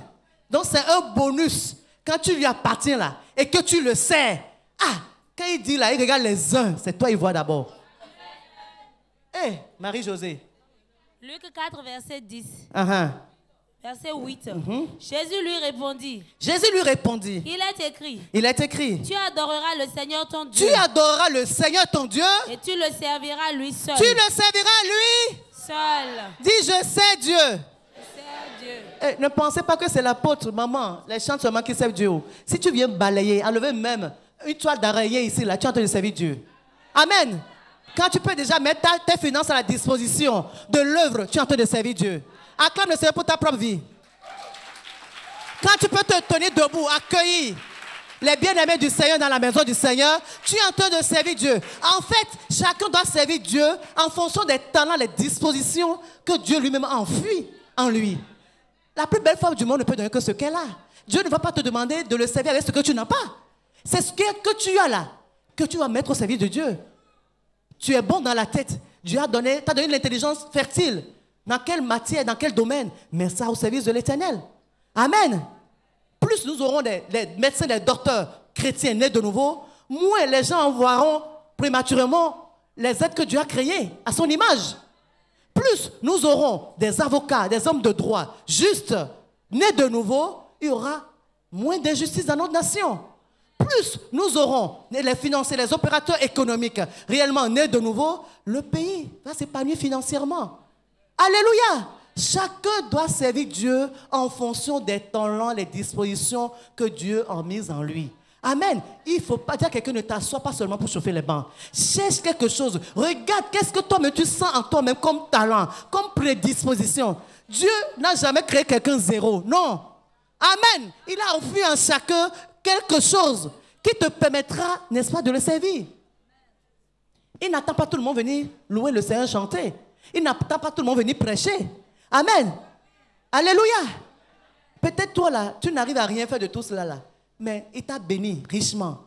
Donc c'est un bonus. Quand tu lui appartiens là et que tu le sais. Ah, quand il dit là, il regarde les uns, c'est toi il voit d'abord. Hé, Marie-Josée. Luc 4, verset 10. Verset 8. Jésus lui répondit. Jésus lui répondit. Il est écrit. Il est écrit. Tu adoreras le Seigneur ton Dieu. Tu adoreras le Seigneur ton Dieu. Et tu le serviras lui seul. Tu le serviras lui seul. Dis je sais Dieu. Je sais Dieu. Hey, ne pensez pas que c'est l'apôtre, maman, les chants seulement qui servent Dieu. Si tu viens balayer, enlever même une toile d'araignée ici, là, tu es en train de servir Dieu. Amen. Quand tu peux déjà mettre tes finances à la disposition de l'œuvre, tu es en train de servir Dieu. Acclame le Seigneur pour ta propre vie. Quand tu peux te tenir debout, accueillir les bien-aimés du Seigneur dans la maison du Seigneur, tu es en train de servir Dieu. En fait, chacun doit servir Dieu en fonction des talents, les dispositions que Dieu lui-même a enfuies en lui. La plus belle femme du monde ne peut donner que ce qu'elle a. Dieu ne va pas te demander de le servir avec ce que tu n'as pas. C'est ce que tu as là, que tu vas mettre au service de Dieu. Tu es bon dans la tête. Dieu t'a donné l'intelligence fertile. Dans quelle matière, dans quel domaine? Mets ça au service de l'Éternel. Amen. Plus nous aurons des médecins, des docteurs chrétiens nés de nouveau, moins les gens envoieront prématurément les êtres que Dieu a créés à son image. Plus nous aurons des avocats, des hommes de droit justes, nés de nouveau, il y aura moins d'injustice dans notre nation. Plus nous aurons les financiers, les opérateurs économiques réellement nés de nouveau, le pays va s'épanouir financièrement. Alléluia! Chacun doit servir Dieu en fonction des talents, les dispositions que Dieu a mises en lui. Amen. Il ne faut pas dire à quelqu'un ne t'assois pas seulement pour chauffer les bancs. Cherche quelque chose. Regarde qu'est-ce que toi-même tu sens en toi-même comme talent, comme prédisposition. Dieu n'a jamais créé quelqu'un zéro. Non. Amen. Il a offert en chacun quelque chose qui te permettra, n'est-ce pas, de le servir. Il n'attend pas tout le monde venir louer le Seigneur, chanter. Il n'attend pas tout le monde venir prêcher. Amen. Alléluia. Peut-être toi là, tu n'arrives à rien faire de tout cela là. Mais il t'a béni richement.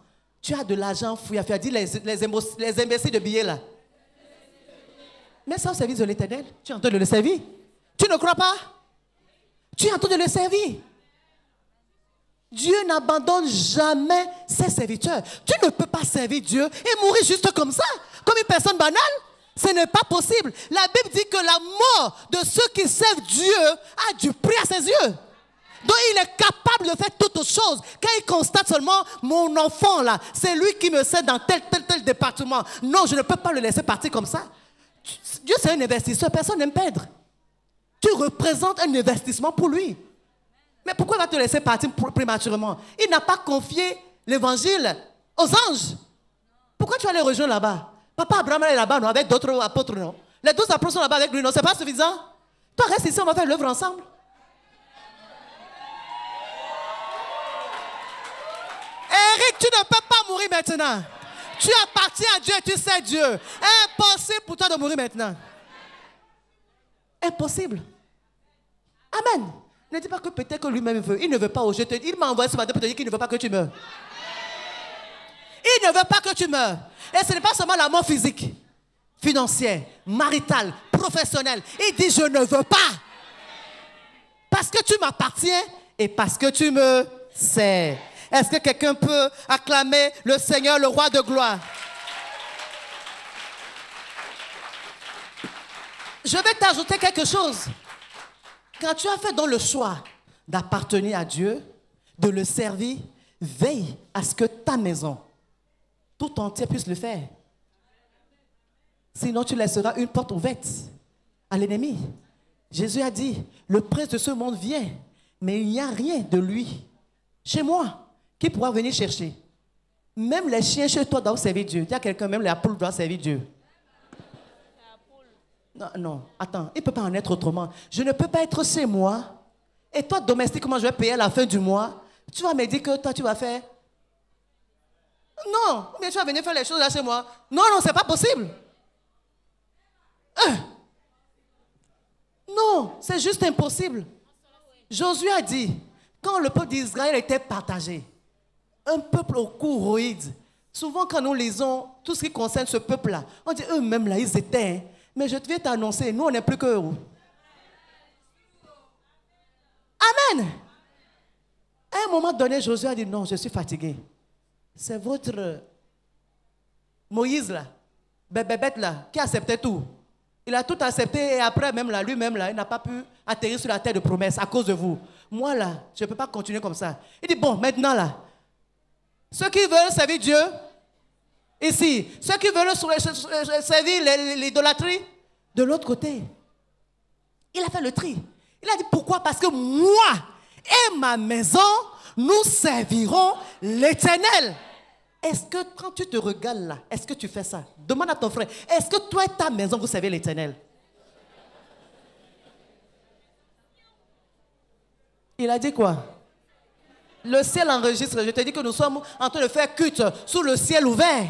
Tu as de l'argent fouillé à faire. Dis les imbéciles de billets là. Mets ça au service de l'Éternel. Tu es en train de le servir. Tu ne crois pas? Tu es en train de le servir. Dieu n'abandonne jamais ses serviteurs. Tu ne peux pas servir Dieu et mourir juste comme ça, comme une personne banale. Ce n'est pas possible. La Bible dit que la mort de ceux qui servent Dieu a du prix à ses yeux. Donc il est capable de faire toutes choses. Quand il constate seulement mon enfant là, c'est lui qui me sert dans tel département. Non, je ne peux pas le laisser partir comme ça. Dieu c'est un investisseur, personne n'aime perdre. Tu représentes un investissement pour lui. Mais pourquoi il va te laisser partir prématurément? Il n'a pas confié l'évangile aux anges. Pourquoi tu vas les rejoindre là-bas? Papa Abraham est là-bas, non, avec d'autres apôtres, non? Les 12 apôtres sont là-bas avec lui, non? C'est pas suffisant? Toi, reste ici, on va faire l'œuvre ensemble. Eric, tu ne peux pas mourir maintenant. Tu appartiens à Dieu et tu sais Dieu. Impossible pour toi de mourir maintenant. Impossible. Amen. Ne dis pas que peut-être que lui-même veut. Il ne veut pas. Il m'a envoyé ce matin pour te dire qu'il ne veut pas que tu meurs. Il ne veut pas que tu meurs. Et ce n'est pas seulement la mort physique, financière, maritale, professionnelle. Il dit je ne veux pas. Parce que tu m'appartiens et parce que tu me sers. Est-ce que quelqu'un peut acclamer le Seigneur, le roi de gloire? Je vais t'ajouter quelque chose. Quand tu as fait donc le choix d'appartenir à Dieu, de le servir, veille à ce que ta maison, tout entier, puisse le faire. Sinon, tu laisseras une porte ouverte à l'ennemi. Jésus a dit, le prince de ce monde vient, mais il n'y a rien de lui chez moi qui pourra venir chercher. Même les chiens chez toi doivent servir Dieu. Dis à quelqu'un, même les poules doivent servir Dieu. Non, non, attends, il ne peut pas en être autrement. Je ne peux pas être chez moi. Et toi, domestique, comment je vais payer à la fin du mois? Tu vas me dire que toi, tu vas faire... Non, mais tu vas venir faire les choses là chez moi. Non, non, c'est pas possible. Non, c'est juste impossible. Josué a dit, quand le peuple d'Israël était partagé, un peuple au courroïde, souvent quand nous lisons tout ce qui concerne ce peuple-là, on dit eux-mêmes là, ils étaient... Mais je viens t'annoncer, nous on n'est plus qu'eux. Amen. À un moment donné, Josué a dit non, je suis fatigué. C'est votre Moïse là, bébête là, qui acceptait tout. Il a tout accepté et après même là, lui-même là, il n'a pas pu atterrir sur la terre de promesse à cause de vous. Moi là, je ne peux pas continuer comme ça. Il dit bon, maintenant là, ceux qui veulent servir Dieu, ici, ceux qui veulent servir l'idolâtrie, de l'autre côté. Il a fait le tri. Il a dit pourquoi? Parce que moi et ma maison, nous servirons l'Éternel. Est-ce que quand tu te regardes là, est-ce que tu fais ça? Demande à ton frère, est-ce que toi et ta maison, vous servez l'Éternel? Il a dit quoi? Le ciel enregistre. Je te dis que nous sommes en train de faire culte sous le ciel ouvert.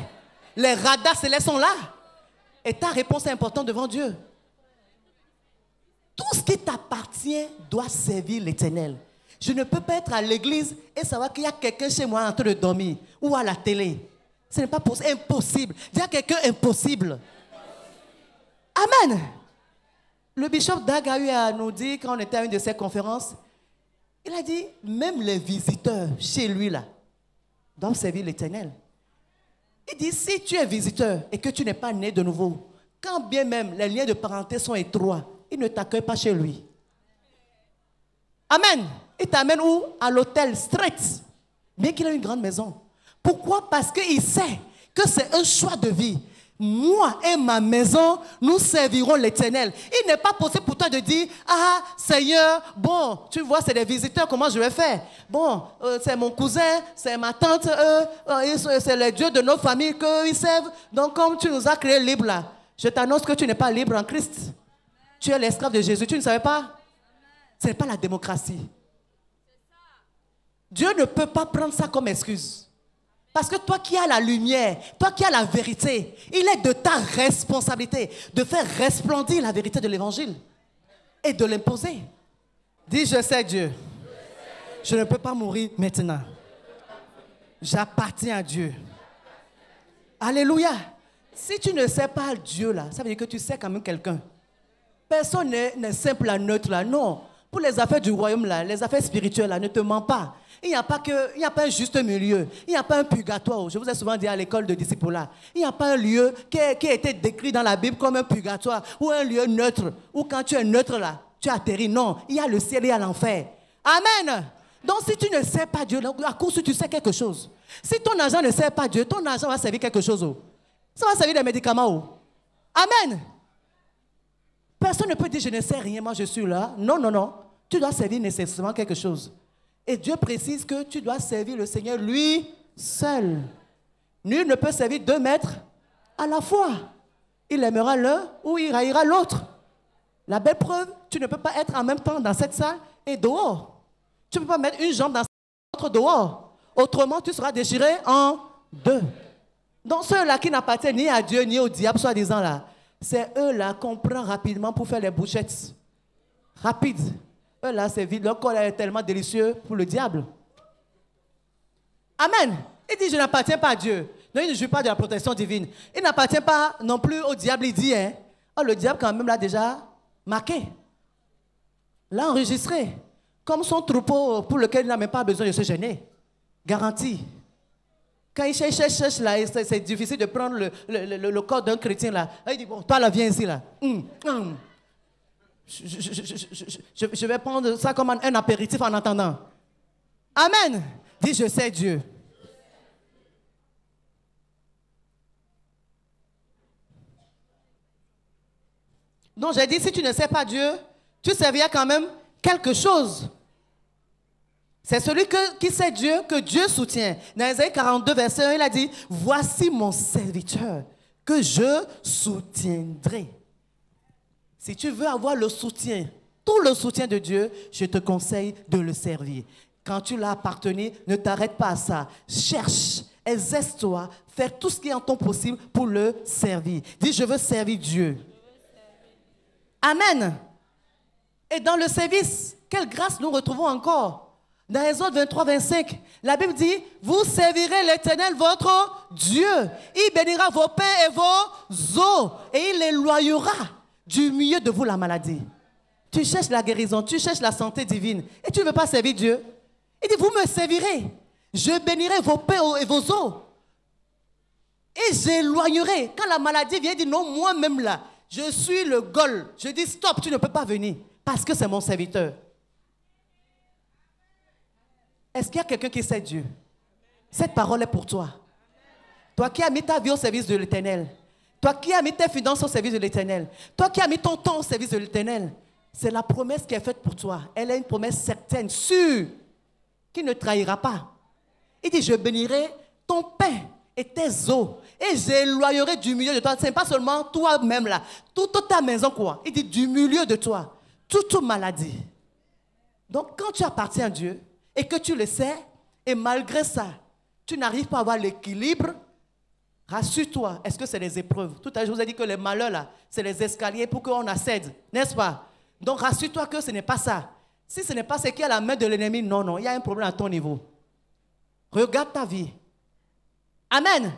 Les radars célestes sont là. Et ta réponse est importante devant Dieu. Tout ce qui t'appartient doit servir l'Éternel. Je ne peux pas être à l'église et savoir qu'il y a quelqu'un chez moi en train de dormir ou à la télé. Ce n'est pas possible. Impossible. Dis à quelqu'un impossible. Amen. Le bishop Dag a eu à nous dire quand on était à une de ses conférences, il a dit, même les visiteurs chez lui là doivent servir l'Éternel. Il dit, si tu es visiteur et que tu n'es pas né de nouveau, quand bien même les liens de parenté sont étroits, il ne t'accueille pas chez lui. Amen. Il t'amène où? À l'hôtel, straight. Bien qu'il ait une grande maison. Pourquoi? Parce qu'il sait que c'est un choix de vie. Moi et ma maison, nous servirons l'Éternel. Il n'est pas possible pour toi de dire, ah Seigneur, bon, tu vois, c'est des visiteurs, comment je vais faire? Bon, c'est mon cousin, c'est ma tante, c'est les dieux de nos familles qu'ils servent. Donc comme tu nous as créés libres là, je t'annonce que tu n'es pas libre en Christ. Tu es l'esclave de Jésus, tu ne savais pas? Ce n'est pas la démocratie. Dieu ne peut pas prendre ça comme excuse. Parce que toi qui as la lumière, toi qui as la vérité, il est de ta responsabilité de faire resplendir la vérité de l'évangile et de l'imposer. Dis, je sais Dieu. Je ne peux pas mourir maintenant. J'appartiens à Dieu. Alléluia. Si tu ne sais pas Dieu là, ça veut dire que tu sais quand même quelqu'un. Personne n'est simple à neutre là, non. Pour les affaires du royaume là, les affaires spirituelles là, ne te mens pas. Il n'y a pas un juste milieu. Il n'y a pas un purgatoire. Je vous ai souvent dit à l'école de disciples là. Il n'y a pas un lieu qui a été décrit dans la Bible comme un purgatoire ou un lieu neutre. Ou quand tu es neutre là, tu atterris. Non, il y a le ciel et il y a l'enfer. Amen. Donc si tu ne sais pas Dieu, à cause où tu sais quelque chose. Si ton argent ne sert pas Dieu, ton argent va servir quelque chose. Ça va servir des médicaments. Amen. Personne ne peut dire je ne sais rien, moi je suis là. Non, non, non. Tu dois servir nécessairement quelque chose. Et Dieu précise que tu dois servir le Seigneur lui seul. Nul ne peut servir 2 maîtres à la fois. Il aimera l'un ou il haïra l'autre. La belle preuve, tu ne peux pas être en même temps dans cette salle et dehors. Tu ne peux pas mettre une jambe dans l'autre dehors. Autrement, tu seras déchiré en 2. Donc ceux-là qui n'appartiennent ni à Dieu ni au diable, soi-disant là, c'est eux-là qu'on prend rapidement pour faire les bouchettes. Rapide. Eux-là, c'est vide. Leur corps est tellement délicieux pour le diable. Amen. Il dit, je n'appartiens pas à Dieu. Non, il ne joue pas de la protection divine. Il n'appartient pas non plus au diable. Il dit, hein. Oh, le diable quand même l'a déjà marqué. L'a enregistré. Comme son troupeau pour lequel il n'a même pas besoin de se gêner. Garanti. Quand il cherche là, c'est difficile de prendre le corps d'un chrétien là. Il dit, bon, toi là, viens ici là. Je vais prendre ça comme un apéritif en attendant. Amen. Dis, je sais Dieu. Donc j'ai dit, si tu ne sais pas Dieu, tu serviras quand même quelque chose. C'est celui qui sait Dieu que Dieu soutient. Dans Isaïe 42, verset 1, il a dit, voici mon serviteur que je soutiendrai. Si tu veux avoir le soutien, tout le soutien de Dieu, je te conseille de le servir. Quand tu l'as appartenu, ne t'arrête pas à ça. Cherche, exerce-toi, fais tout ce qui est en ton possible pour le servir. Dis, je veux servir Dieu. Amen. Et dans le service, quelle grâce nous retrouvons encore. Dans Exode 23, 25, la Bible dit, vous servirez l'Éternel, votre Dieu. Il bénira vos pains et vos eaux, et il éloignera du milieu de vous la maladie. Tu cherches la guérison, tu cherches la santé divine, et tu ne veux pas servir Dieu. Il dit, vous me servirez. Je bénirai vos pains et vos eaux. Et j'éloignerai. Quand la maladie vient, il dit, non, moi-même là, je suis le Gol. Je dis, stop, tu ne peux pas venir, parce que c'est mon serviteur. Est-ce qu'il y a quelqu'un qui sait Dieu? Cette parole est pour toi. Toi qui as mis ta vie au service de l'Éternel. Toi qui as mis tes finances au service de l'Éternel. Toi qui as mis ton temps au service de l'Éternel. C'est la promesse qui est faite pour toi. Elle est une promesse certaine, sûre, qui ne trahira pas. Il dit, je bénirai ton pain et tes eaux. Et j'éloignerai du milieu de toi. Ce n'est pas seulement toi-même là. Toute ta maison quoi. Il dit, du milieu de toi. Toute maladie. Donc quand tu appartiens à Dieu, et que tu le sais, et malgré ça, tu n'arrives pas à avoir l'équilibre, rassure-toi. Est-ce que c'est les épreuves? Tout à l'heure, je vous ai dit que les malheurs, là, c'est les escaliers pour qu'on accède, n'est-ce pas? Donc, rassure-toi que ce n'est pas ça. Si ce n'est pas ce qui est à la main de l'ennemi, non, non, il y a un problème à ton niveau. Regarde ta vie. Amen.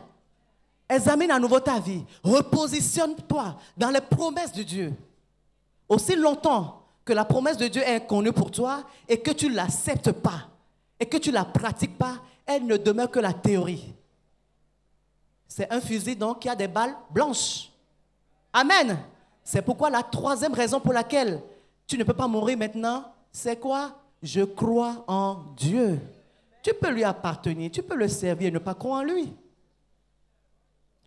Examine à nouveau ta vie. Repositionne-toi dans les promesses de Dieu. Aussi longtemps que la promesse de Dieu est inconnue pour toi et que tu ne l'acceptes pas et que tu ne la pratiques pas, elle ne demeure que la théorie. C'est un fusil donc qui a des balles blanches. Amen. C'est pourquoi la troisième raison pour laquelle tu ne peux pas mourir maintenant, c'est quoi? Je crois en Dieu. Tu peux lui appartenir, tu peux le servir et ne pas croire en lui.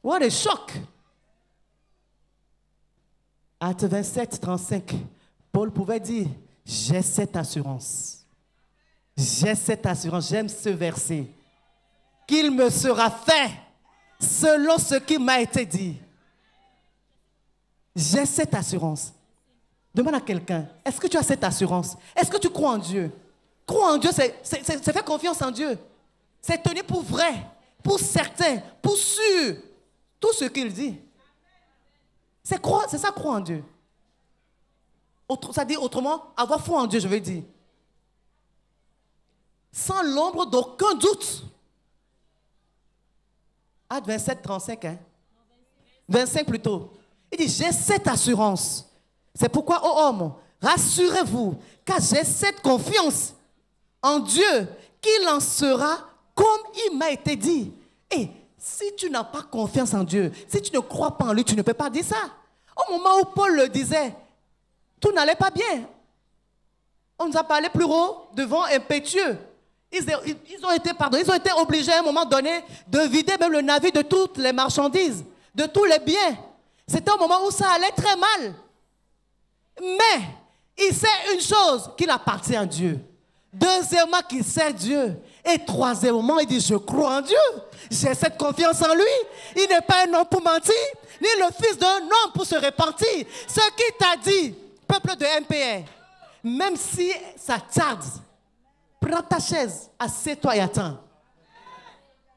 What a shock! Actes 27, 35. Paul pouvait dire, j'ai cette assurance. J'ai cette assurance, j'aime ce verset. Qu'il me sera fait selon ce qui m'a été dit. J'ai cette assurance. Demande à quelqu'un, est-ce que tu as cette assurance? Est-ce que tu crois en Dieu? Croire en Dieu, c'est faire confiance en Dieu. C'est tenir pour vrai, pour certain, pour sûr, tout ce qu'il dit. C'est ça, croire en Dieu. Ça dit autrement, avoir foi en Dieu, je veux dire. Sans l'ombre d'aucun doute. Acte 27, 35, hein? 25 plutôt. Il dit, j'ai cette assurance. C'est pourquoi, ô homme, rassurez-vous, car j'ai cette confiance en Dieu, qu'il en sera comme il m'a été dit. Et si tu n'as pas confiance en Dieu, si tu ne crois pas en lui, tu ne peux pas dire ça. Au moment où Paul le disait, tout n'allait pas bien. On nous a parlé plus haut de vent impétueux. Ils ont été pardonnés, ils ont été obligés à un moment donné de vider même le navire de toutes les marchandises, de tous les biens. C'était un moment où ça allait très mal. Mais il sait une chose, qu'il appartient à Dieu. Deuxièmement, qu'il sait Dieu. Et troisièmement, il dit, je crois en Dieu. J'ai cette confiance en lui. Il n'est pas un homme pour mentir, ni le fils d'un homme pour se repentir. Ce qu'il t'a dit, peuple de MPR, même si ça tarde, prends ta chaise, assieds-toi et attends.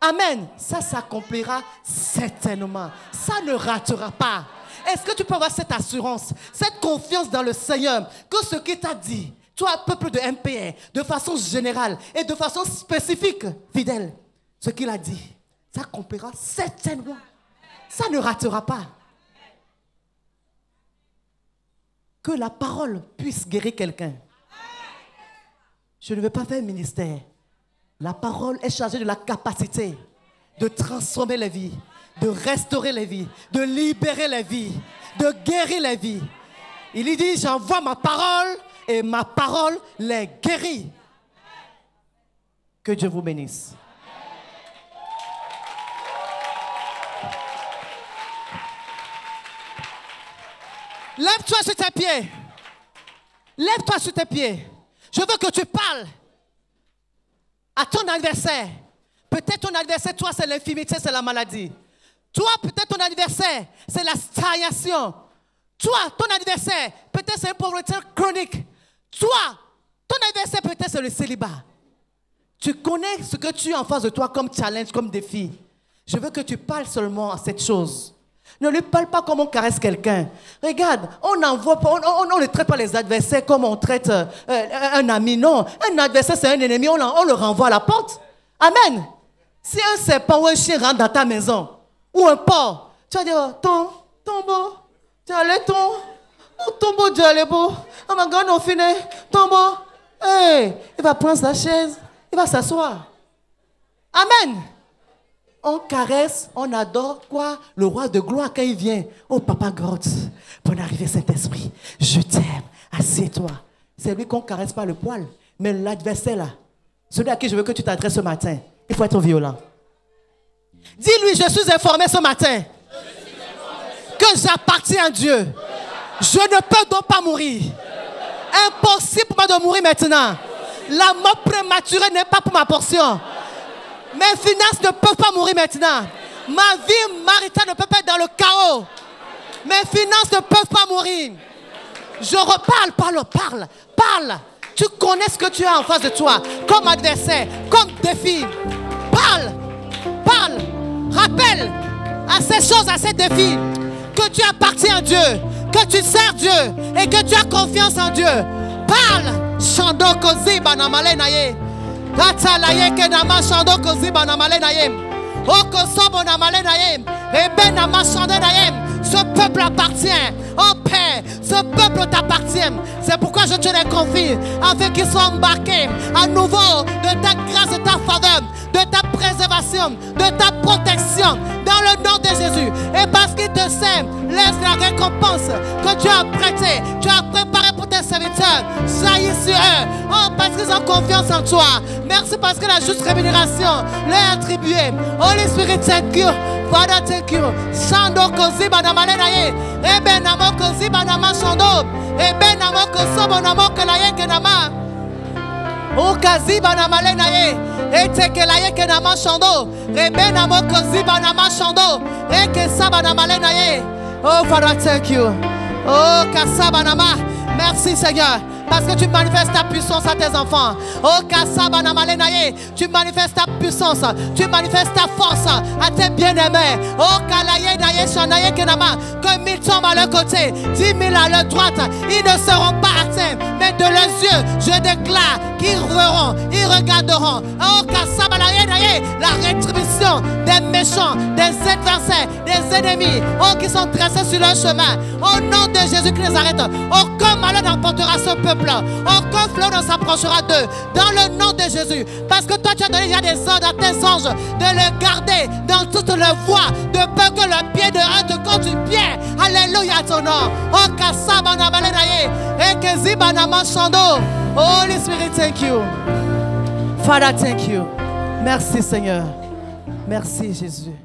Amen. Ça s'accomplira certainement. Ça ne ratera pas. Est-ce que tu peux avoir cette assurance, cette confiance dans le Seigneur, que ce qu'il t'a dit, toi, peuple de MPR, de façon générale et de façon spécifique, fidèle, ce qu'il a dit, ça accomplira certainement. Ça ne ratera pas. Que la parole puisse guérir quelqu'un. Je ne veux pas faire ministère. La parole est chargée de la capacité de transformer les vies, de restaurer les vies, de libérer les vies, de guérir les vies. Il lui dit, j'envoie ma parole et ma parole les guérit. Que Dieu vous bénisse. Lève-toi sur tes pieds. Lève-toi sur tes pieds. Je veux que tu parles à ton adversaire. Peut-être ton adversaire, toi, c'est l'infirmité, c'est la maladie. Toi, peut-être ton adversaire, c'est la stagnation. Toi, ton adversaire, peut-être c'est une pauvreté chronique. Toi, ton adversaire, peut-être c'est le célibat. Tu connais ce que tu as en face de toi comme challenge, comme défi. Je veux que tu parles seulement à cette chose. Ne lui parle pas comme on caresse quelqu'un. Regarde, on ne traite pas les adversaires comme on traite un ami. Non, un adversaire, c'est un ennemi, on le renvoie à la porte. Amen. Si un serpent ou un chien rentre dans ta maison, ou un porc, tu vas dire, tombeau, tu vas aller tombeau, Dieu, allez beau. Oh my God, on finit, tombeau. Hey, il va prendre sa chaise, il va s'asseoir. Amen. On caresse, on adore quoi? Le roi de gloire quand il vient. Oh Papa God, bonne arrivée Saint-Esprit. Je t'aime, assieds-toi. C'est lui qu'on caresse pas le poil. Mais l'adversaire là, celui à qui je veux que tu t'adresses ce matin, il faut être violent. Dis-lui, je suis informé ce matin que j'appartiens à Dieu. Je ne peux donc pas mourir. Impossible pour moi de mourir maintenant. La mort prématurée n'est pas pour ma portion. Mes finances ne peuvent pas mourir maintenant. Ma vie maritale ne peut pas être dans le chaos. Mes finances ne peuvent pas mourir. Je reparle, parle. Tu connais ce que tu as en face de toi, comme adversaire, comme défi. Parle. Rappelle à ces choses, à ces défis, que tu appartiens à Dieu, que tu sers Dieu et que tu as confiance en Dieu. Parle. Chando kozi banamale naye. Katalaye kenama chando kozi banamale naye. Okoso bonamale naye. Ebe nama chando naye. Ce peuple appartient en paix. Ce peuple t'appartient. C'est pourquoi je te les confie, afin qu'ils soient embarqués à nouveau de ta grâce, de ta faveur, de ta préservation, de ta protection, dans le nom de Jésus. Et parce qu'ils te s'aiment, laisse la récompense que tu as prêtée, tu as préparée pour tes serviteurs, jaillit sur eux. Oh, parce qu'ils ont confiance en toi. Merci parce que la juste rémunération leur est attribuée. Holy Spirit, thank you. Father, thank you. Shando kozi banamale naye. Ebe namo kozi banama shando. Ebe namo koso bonamo kelaye kenama. O kazi banamale naye. Ete kelaye kenama shando. Ebe namo kozi banama shando. Eke sa banamale naye. Oh Father, thank you. Oh kasa banama. Merci Seigneur. Parce que tu manifestes ta puissance à tes enfants. Oh Kassabanamale naye, tu manifestes ta puissance, tu manifestes ta force à tes bien-aimés. Oh Kalaye naye shanaye kenama, que 1000 tombent à leur côté, 10 000 à leur droite, ils ne seront pas atteints, mais de leurs yeux, je déclare qu'ils verront, ils regarderont. Oh Kassabanamale naye, la rétribution des méchants, des adversaires, des ennemis, oh qui sont tracés sur leur chemin. Au nom de Jésus qui les arrête, aucun malheur n'emportera ce peuple. Aucun flot ne s'approchera d'eux dans le nom de Jésus. Parce que toi tu as donné déjà des ordres à tes anges de le garder dans toutes leurs voies, de peur que le pied de un te compte du pied. Alléluia ton nom. Oh Kassabanamale naye. Ekezi banama shando. Holy Spirit, thank you. Father, thank you. Merci Seigneur. Merci Jésus.